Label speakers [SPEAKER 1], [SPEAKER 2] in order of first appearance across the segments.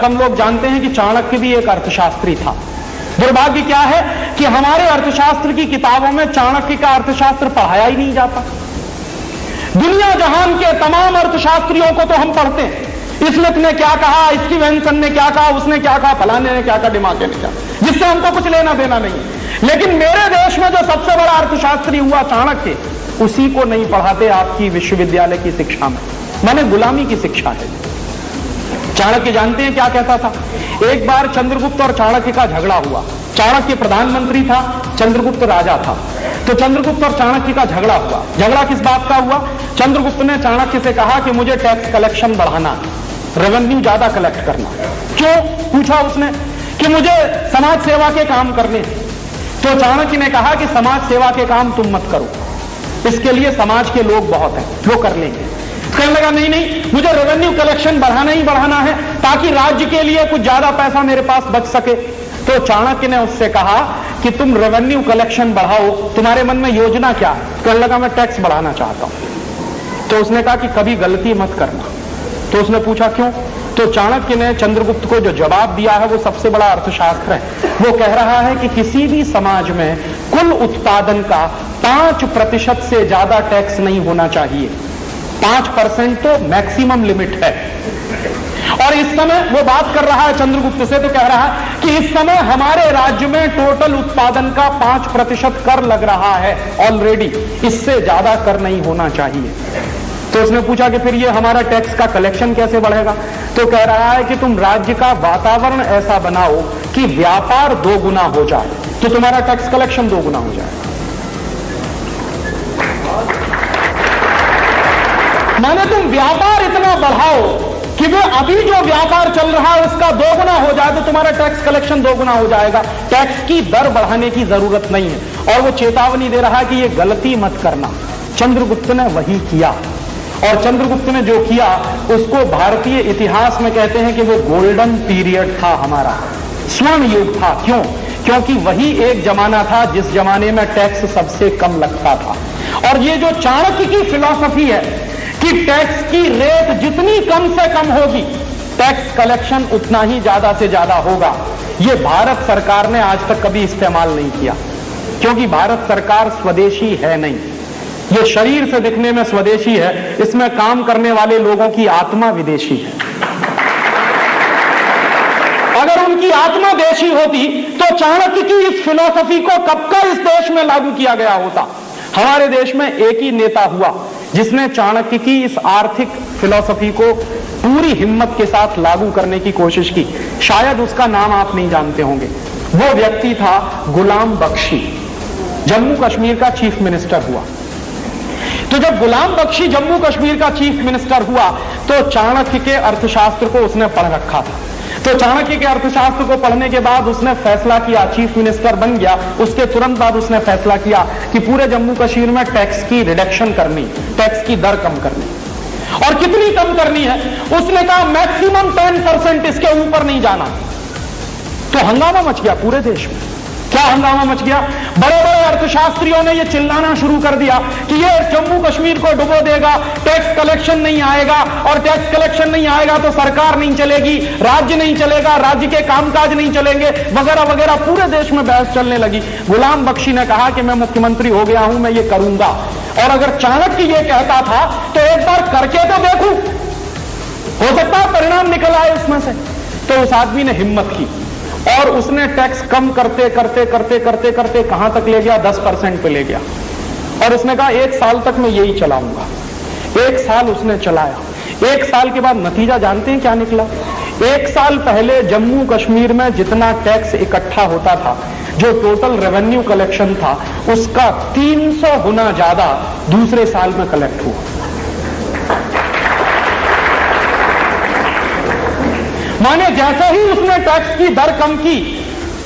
[SPEAKER 1] हम लोग जानते हैं कि चाणक्य भी एक अर्थशास्त्री था। दुर्भाग्य क्या है कि हमारे अर्थशास्त्र की किताबों में चाणक्य का अर्थशास्त्र पढ़ाया ही नहीं जाता। दुनिया जहान के तमाम अर्थशास्त्रियों को तो हम पढ़ते हैं, स्मिथ ने क्या कहा, स्टीवेंसन ने क्या कहा, उसने क्या कहा, फलाने ने क्या कहा, डिमाके ने क्या, जिससे हमको कुछ लेना देना नहीं है। लेकिन मेरे देश में जो सबसे बड़ा अर्थशास्त्री हुआ चाणक्य, उसी को नहीं पढ़ाते आपकी विश्वविद्यालय की शिक्षा में। माने गुलामी की शिक्षा है। चाणक्य जानते हैं क्या कहता था? एक बार चंद्रगुप्त और चाणक्य का झगड़ा हुआ। चाणक्य प्रधानमंत्री था, चंद्रगुप्त राजा था। तो चंद्रगुप्त और चाणक्य का झगड़ा हुआ। झगड़ा किस बात का हुआ? चंद्रगुप्त ने चाणक्य से कहा कि मुझे टैक्स कलेक्शन बढ़ाना, रेवेन्यू ज्यादा कलेक्ट करना। क्यों पूछा उसने? कि मुझे समाज सेवा के काम करने। तो चाणक्य ने कहा कि समाज सेवा के काम तुम मत करो, इसके लिए समाज के लोग बहुत हैं, वो कर लेंगे। कहने लगा नहीं नहीं, मुझे रेवेन्यू कलेक्शन बढ़ाना ही बढ़ाना है ताकि राज्य के लिए कुछ ज्यादा पैसा मेरे पास बच सके। तो चाणक्य ने उससे कहा कि तुम रेवेन्यू कलेक्शन बढ़ाओ, तुम्हारे मन में योजना क्या है? कहने लगा मैं टैक्स बढ़ाना चाहता हूं। तो उसने कहा कि कभी गलती मत करना। तो उसने पूछा क्यों? तो चाणक्य ने चंद्रगुप्त को जो जवाब दिया है वो सबसे बड़ा अर्थशास्त्र है। वो कह रहा है कि किसी भी समाज में कुल उत्पादन का 5% से ज्यादा टैक्स नहीं होना चाहिए। 5% तो मैक्सिमम लिमिट है। और इस समय वो बात कर रहा है चंद्रगुप्त से, तो कह रहा है कि इस समय हमारे राज्य में टोटल उत्पादन का 5% कर लग रहा है ऑलरेडी, इससे ज्यादा कर नहीं होना चाहिए। तो उसने पूछा कि फिर ये हमारा टैक्स का कलेक्शन कैसे बढ़ेगा? तो कह रहा है कि तुम राज्य का वातावरण ऐसा बनाओ कि व्यापार 2 गुना हो जाए, तो तुम्हारा टैक्स कलेक्शन 2 गुना हो जाए। माने तुम व्यापार इतना बढ़ाओ कि वो अभी जो व्यापार चल रहा है उसका 2 गुना हो जाए, तो तुम्हारा टैक्स कलेक्शन 2 गुना हो जाएगा। टैक्स की दर बढ़ाने की जरूरत नहीं है। और वो चेतावनी दे रहा है कि ये गलती मत करना। चंद्रगुप्त ने वही किया, और चंद्रगुप्त ने जो किया उसको भारतीय इतिहास में कहते हैं कि वो गोल्डन पीरियड था, हमारा स्वर्ण युग था। क्यों? क्योंकि वही एक जमाना था जिस जमाने में टैक्स सबसे कम लगता था। और ये जो चाणक्य की फिलॉसफी है कि टैक्स की रेट जितनी कम से कम होगी, टैक्स कलेक्शन उतना ही ज्यादा से ज्यादा होगा, ये भारत सरकार ने आज तक कभी इस्तेमाल नहीं किया। क्योंकि भारत सरकार स्वदेशी है नहीं, ये शरीर से दिखने में स्वदेशी है, इसमें काम करने वाले लोगों की आत्मा विदेशी है। अगर उनकी आत्मा देशी होती तो चाणक्य की इस फिलॉसफी को कब का इस देश में लागू किया गया होता। हमारे देश में एक ही नेता हुआ जिसने चाणक्य की इस आर्थिक फिलॉसफी को पूरी हिम्मत के साथ लागू करने की कोशिश की। शायद उसका नाम आप नहीं जानते होंगे। वो व्यक्ति था गुलाम बख्शी, जम्मू कश्मीर का चीफ मिनिस्टर हुआ। तो जब गुलाम बख्शी जम्मू कश्मीर का चीफ मिनिस्टर हुआ तो चाणक्य के अर्थशास्त्र को उसने पढ़ रखा था। तो चाणक्य के अर्थशास्त्र को पढ़ने के बाद उसने फैसला किया, चीफ मिनिस्टर बन गया, उसके तुरंत बाद उसने फैसला किया कि पूरे जम्मू कश्मीर में टैक्स की रिडक्शन करनी, टैक्स की दर कम करनी। और कितनी कम करनी है? उसने कहा मैक्सिमम 10%, इसके ऊपर नहीं जाना। तो हंगामा मच गया पूरे देश में। क्या हंगामा मच गया? बड़े बड़े अर्थशास्त्रियों ने यह चिल्लाना शुरू कर दिया कि ये जम्मू कश्मीर को डुबो देगा, टैक्स कलेक्शन नहीं आएगा, और टैक्स कलेक्शन नहीं आएगा तो सरकार नहीं चलेगी, राज्य नहीं चलेगा, राज्य के कामकाज नहीं चलेंगे, वगैरह वगैरह। पूरे देश में बहस चलने लगी। गुलाम बख्शी ने कहा कि मैं मुख्यमंत्री हो गया हूं, मैं ये करूंगा, और अगर चाणक्य ये कहता था तो एक बार करके तो देखूं, हो सकता है परिणाम निकल आए उसमें से। तो उस आदमी ने हिम्मत की और उसने टैक्स कम करते करते करते करते करते कहां तक ले गया? 10% पे ले गया। और उसने कहा 1 साल तक मैं यही चलाऊंगा। 1 साल उसने चलाया। 1 साल के बाद नतीजा जानते हैं क्या निकला? 1 साल पहले जम्मू कश्मीर में जितना टैक्स इकट्ठा होता था, जो टोटल रेवेन्यू कलेक्शन था, उसका 300 गुना ज्यादा दूसरे साल में कलेक्ट हुआ। माने जैसे ही उसने टैक्स की दर कम की,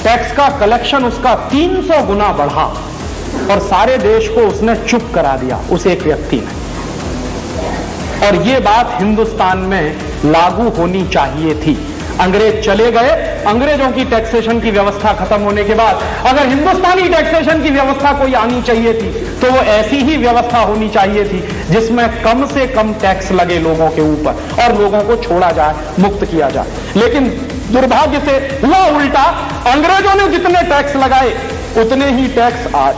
[SPEAKER 1] टैक्स का कलेक्शन उसका 300 गुना बढ़ा, और सारे देश को उसने चुप करा दिया उस एक व्यक्ति ने। और ये बात हिंदुस्तान में लागू होनी चाहिए थी। अंग्रेज चले गए, अंग्रेजों की टैक्सेशन की व्यवस्था खत्म होने के बाद अगर हिंदुस्तानी टैक्सेशन की व्यवस्था कोई आनी चाहिए थी तो वो ऐसी ही व्यवस्था होनी चाहिए थी जिसमें कम से कम टैक्स लगे लोगों के ऊपर और लोगों को छोड़ा जाए, मुक्त किया जाए। लेकिन दुर्भाग्य से हुआ उल्टा, अंग्रेजों ने जितने टैक्स लगाए उतने ही टैक्स आज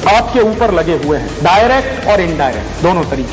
[SPEAKER 1] आपके ऊपर लगे हुए हैं, डायरेक्ट और इनडायरेक्ट दोनों तरीके।